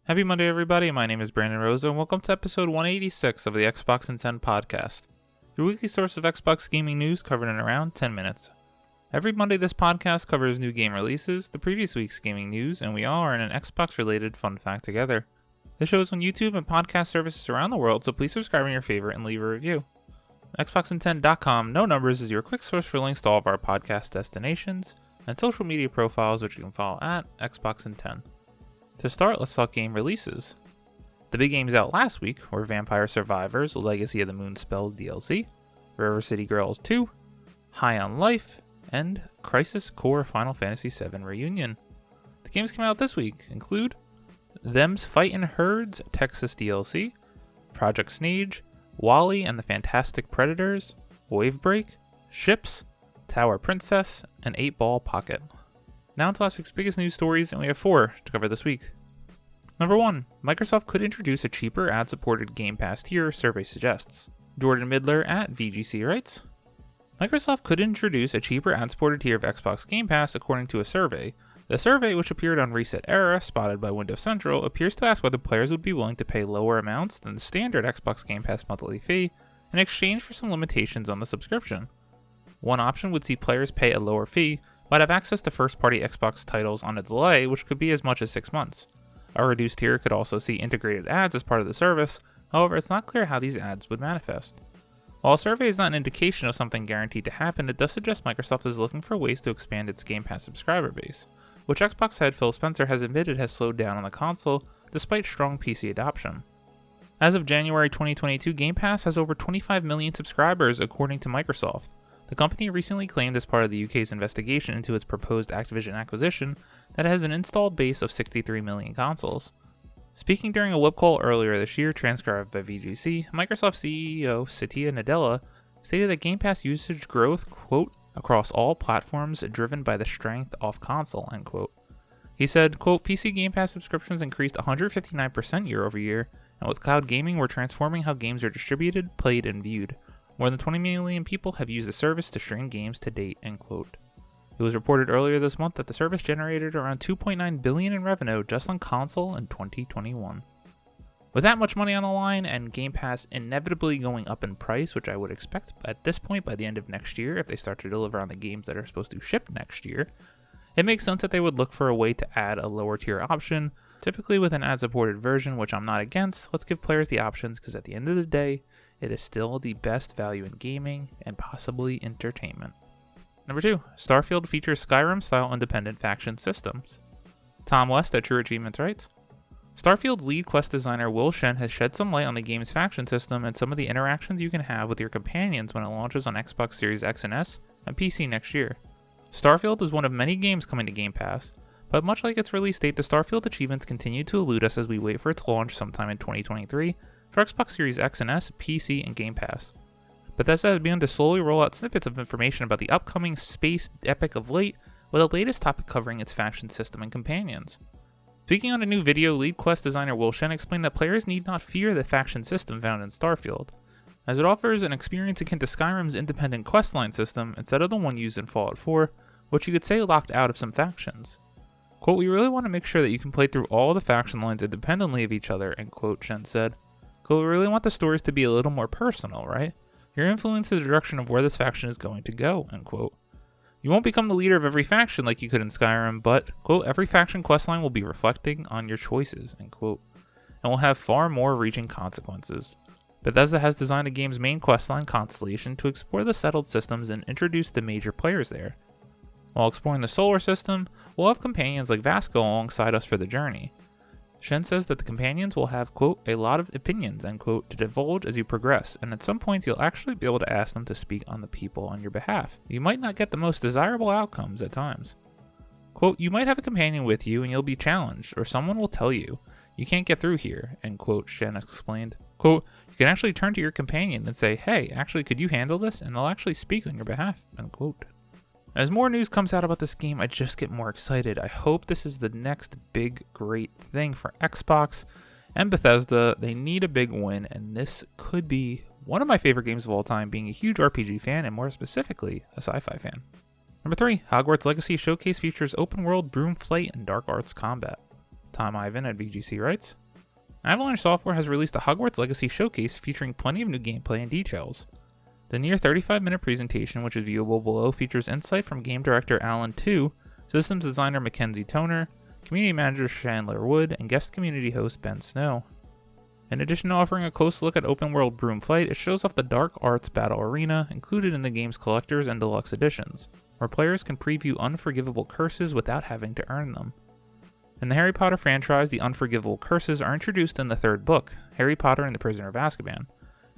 Happy Monday, everybody. My name is Brandon Rosa, and welcome to episode 186 of the Xbox in 10 podcast, your weekly source of Xbox gaming news covered in around 10 minutes. Every Monday, this podcast covers new game releases, the previous week's gaming news, and we all are in an Xbox-related fun fact together. This show is on YouTube and podcast services around the world, so please subscribe on your favorite and leave a review. XboxIn10.com, no numbers, is your quick source for links to all of our podcast destinations and social media profiles, which you can follow at XboxIn10. To start, let's talk game releases. The big games out last week were Vampire Survivors: Legacy of the Moonspell DLC, River City Girls 2, High on Life, and Crisis Core Final Fantasy VII Reunion. The games came out this week include Them's Fightin' Herds Texas DLC, Project Snage, Wally and the Fantastic Predators, Wavebreak, Ships, Tower Princess, and 8-Ball Pocket. Now to last week's biggest news stories, and we have 4 to cover this week. Number 1. Microsoft could introduce a cheaper ad-supported Game Pass tier, survey suggests. Jordan Midler at VGC writes, Microsoft could introduce a cheaper ad-supported tier of Xbox Game Pass according to a survey. The survey, which appeared on Reset Era, spotted by Windows Central, appears to ask whether players would be willing to pay lower amounts than the standard Xbox Game Pass monthly fee in exchange for some limitations on the subscription. One option would see players pay a lower fee, but have access to first-party Xbox titles on a delay, which could be as much as 6 months. A reduced tier could also see integrated ads as part of the service, however it's not clear how these ads would manifest. While a survey is not an indication of something guaranteed to happen, it does suggest Microsoft is looking for ways to expand its Game Pass subscriber base, which Xbox head Phil Spencer has admitted has slowed down on the console despite strong PC adoption. As of January 2022, Game Pass has over 25 million subscribers according to Microsoft. The company recently claimed as part of the UK's investigation into its proposed Activision acquisition that it has an installed base of 63 million consoles. Speaking during a web call earlier this year, transcribed by VGC, Microsoft CEO Satya Nadella stated that Game Pass usage growth, quote, across all platforms driven by the strength off console, end quote. He said, quote, PC Game Pass subscriptions increased 159% year over year, and with cloud gaming, we're transforming how games are distributed, played, and viewed. More than 20 million people have used the service to stream games to date, end quote. It was reported earlier this month that the service generated around $2.9 billion in revenue just on console in 2021. With that much money on the line and Game Pass inevitably going up in price, which I would expect at this point by the end of next year if they start to deliver on the games that are supposed to ship next year, it makes sense that they would look for a way to add a lower tier option, typically with an ad-supported version, which I'm not against. Let's give players the options because at the end of the day, it is still the best value in gaming and possibly entertainment. Number 2. Starfield features Skyrim-style independent faction systems. Tom West at True Achievements writes, Starfield's lead quest designer Will Shen has shed some light on the game's faction system and some of the interactions you can have with your companions when it launches on Xbox Series X and S and PC next year. Starfield is one of many games coming to Game Pass, but much like its release date, the Starfield achievements continue to elude us as we wait for its launch sometime in 2023 for Xbox Series X and S, PC, and Game Pass. Bethesda has begun to slowly roll out snippets of information about the upcoming space epic of late, with the latest topic covering its faction system and companions. Speaking on a new video, lead quest designer Will Shen explained that players need not fear the faction system found in Starfield, as it offers an experience akin to Skyrim's independent questline system instead of the one used in Fallout 4, which you could say locked out of some factions. Quote, we really want to make sure that you can play through all the faction lines independently of each other, end quote, Shen said. Quote, we really want the stories to be a little more personal, right? Your influence in the direction of where this faction is going to go, end quote. You won't become the leader of every faction like you could in Skyrim, but, quote, every faction questline will be reflecting on your choices, end quote, and will have far more reaching consequences. Bethesda has designed the game's main questline Constellation to explore the settled systems and introduce the major players there. While exploring the solar system, we'll have companions like Vasco alongside us for the journey. Shen says that the companions will have, quote, a lot of opinions, end quote, to divulge as you progress, and at some points you'll actually be able to ask them to speak on the people on your behalf. You might not get the most desirable outcomes at times. Quote, you might have a companion with you and you'll be challenged, or someone will tell you, you can't get through here, end quote, Shen explained. Quote, you can actually turn to your companion and say, hey, actually could you handle this? And they'll actually speak on your behalf, end quote. As more news comes out about this game, I just get more excited. I hope this is the next big, great thing for Xbox and Bethesda. They need a big win, and this could be one of my favorite games of all time, being a huge RPG fan and more specifically, a sci-fi fan. Number 3, Hogwarts Legacy Showcase features open world broom flight and dark arts combat. Tom Ivan at VGC writes, Avalanche Software has released a Hogwarts Legacy showcase featuring plenty of new gameplay and details. The near 35-minute presentation, which is viewable below, features insight from game director Alan Tu, systems designer Mackenzie Toner, community manager Chandler Wood, and guest community host Ben Snow. In addition to offering a close look at open-world Broom Fight, it shows off the Dark Arts Battle Arena included in the game's collectors and deluxe editions, where players can preview unforgivable curses without having to earn them. In the Harry Potter franchise, the unforgivable curses are introduced in the third book, Harry Potter and the Prisoner of Azkaban.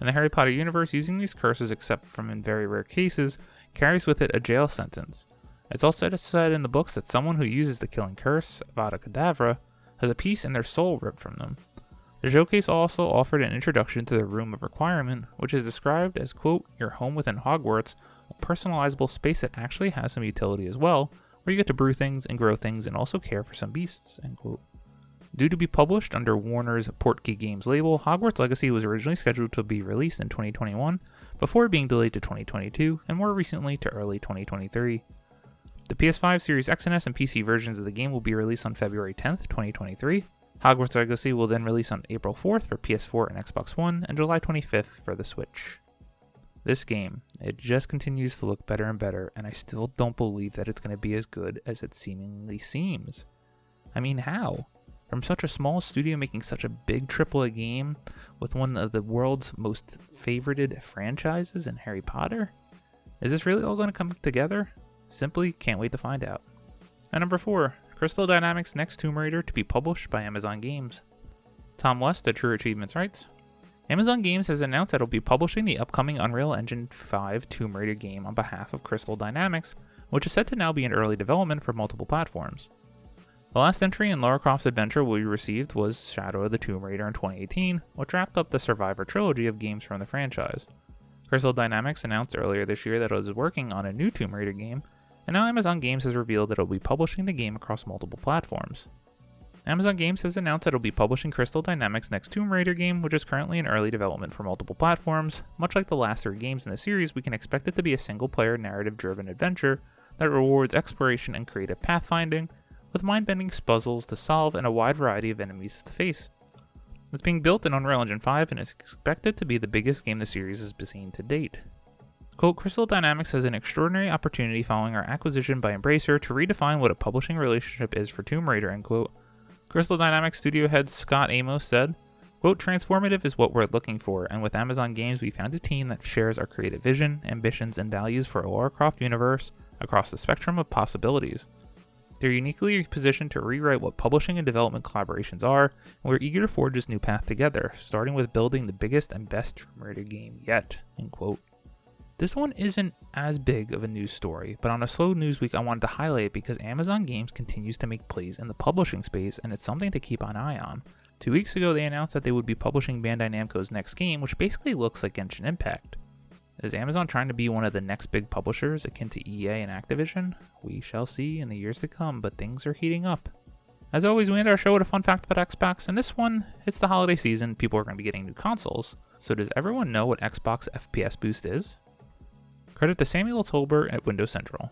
In the Harry Potter universe, using these curses, except from in very rare cases, carries with it a jail sentence. It's also said in the books that someone who uses the killing curse, Avada Kedavra, has a piece in their soul ripped from them. The showcase also offered an introduction to the Room of Requirement, which is described as, quote, your home within Hogwarts, a personalizable space that actually has some utility as well, where you get to brew things and grow things and also care for some beasts, end quote. Due to be published under Warner's Portkey Games label, Hogwarts Legacy was originally scheduled to be released in 2021, before being delayed to 2022, and more recently to early 2023. The PS5, Series X and S, and PC versions of the game will be released on February 10th, 2023. Hogwarts Legacy will then release on April 4th for PS4 and Xbox One, and July 25th for the Switch. This game, it just continues to look better and better, and I still don't believe that it's going to be as good as it seemingly seems. I mean, how? From such a small studio making such a big AAA game with one of the world's most favorited franchises in Harry Potter? Is this really all going to come together? Simply can't wait to find out. At number 4, Crystal Dynamics' next Tomb Raider to be published by Amazon Games. Tom West at True Achievements writes, Amazon Games has announced that it will be publishing the upcoming Unreal Engine 5 Tomb Raider game on behalf of Crystal Dynamics, which is said to now be in early development for multiple platforms. The last entry in Lara Croft's adventure we received was Shadow of the Tomb Raider in 2018, which wrapped up the Survivor trilogy of games from the franchise. Crystal Dynamics announced earlier this year that it was working on a new Tomb Raider game, and now Amazon Games has revealed that it will be publishing the game across multiple platforms. Amazon Games has announced that it will be publishing Crystal Dynamics' next Tomb Raider game, which is currently in early development for multiple platforms. Much like the last 3 games in the series, we can expect it to be a single-player narrative-driven adventure that rewards exploration and creative pathfinding, with mind-bending puzzles to solve and a wide variety of enemies to face. It's being built in Unreal Engine 5 and is expected to be the biggest game the series has seen to date. Quote, Crystal Dynamics has an extraordinary opportunity following our acquisition by Embracer to redefine what a publishing relationship is for Tomb Raider, end quote. Crystal Dynamics studio head Scott Amos said, quote, transformative is what we're looking for, and with Amazon Games we found a team that shares our creative vision, ambitions, and values for a Lara Croft universe across the spectrum of possibilities. They're uniquely positioned to rewrite what publishing and development collaborations are, and we're eager to forge this new path together, starting with building the biggest and best Tomb Raider game yet, end quote. This one isn't as big of a news story, but on a slow news week I wanted to highlight it because Amazon Games continues to make plays in the publishing space, and it's something to keep an eye on. 2 weeks ago they announced that they would be publishing Bandai Namco's next game, which basically looks like Genshin Impact. Is Amazon trying to be one of the next big publishers akin to EA and Activision? We shall see in the years to come, but things are heating up. As always, we end our show with a fun fact about Xbox, and this one, it's the holiday season, people are going to be getting new consoles. So does everyone know what Xbox FPS Boost is? Credit to Samuel Tolbert at Windows Central.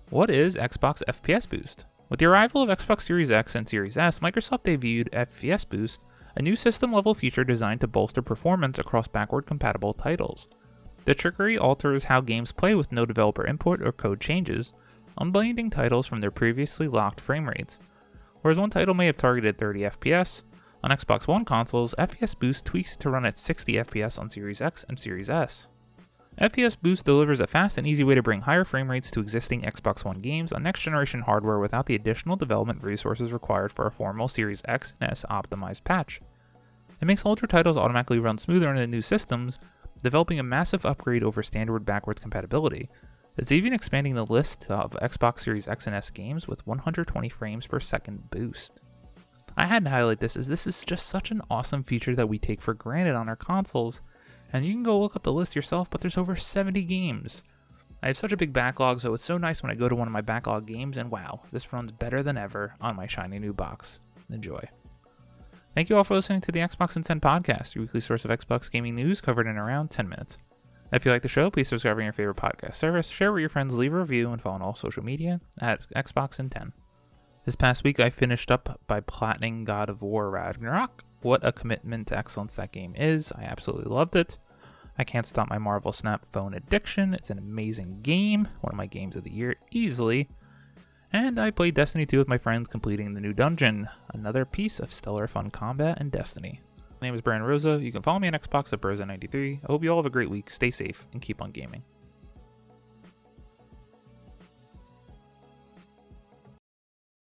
What is Xbox FPS Boost? With the arrival of Xbox Series X and Series S, Microsoft debuted FPS Boost, a new system-level feature designed to bolster performance across backward-compatible titles. The trickery alters how games play with no developer input or code changes, unblinding titles from their previously locked frame rates. Whereas one title may have targeted 30 FPS, on Xbox One consoles, FPS Boost tweaks it to run at 60 FPS on Series X and Series S. FPS Boost delivers a fast and easy way to bring higher frame rates to existing Xbox One games on next-generation hardware without the additional development resources required for a formal Series X and S optimized patch. It makes older titles automatically run smoother on the new systems, developing a massive upgrade over standard backwards compatibility. It's even expanding the list of Xbox Series X and S games with 120 frames per second boost. I had to highlight this as this is just such an awesome feature that we take for granted on our consoles, and you can go look up the list yourself, but there's over 70 games. I have such a big backlog, so it's so nice when I go to one of my backlog games and wow, this runs better than ever on my shiny new box. Enjoy. Thank you all for listening to the Xbox in 10 podcast, your weekly source of Xbox gaming news covered in around 10 minutes. If you like the show, please subscribe on your favorite podcast service, share with your friends, leave a review, and follow on all social media at Xbox in 10. This past week I finished up by platining God of War Ragnarok. What a commitment to excellence that game is. I absolutely loved it. I can't stop my Marvel Snap phone addiction. It's an amazing game, one of my games of the year easily. And I played Destiny 2 with my friends, completing the new dungeon. Another piece of stellar fun combat in Destiny. My name is Brandon Rosa. You can follow me on Xbox at Brosa93. I hope you all have a great week. Stay safe and keep on gaming.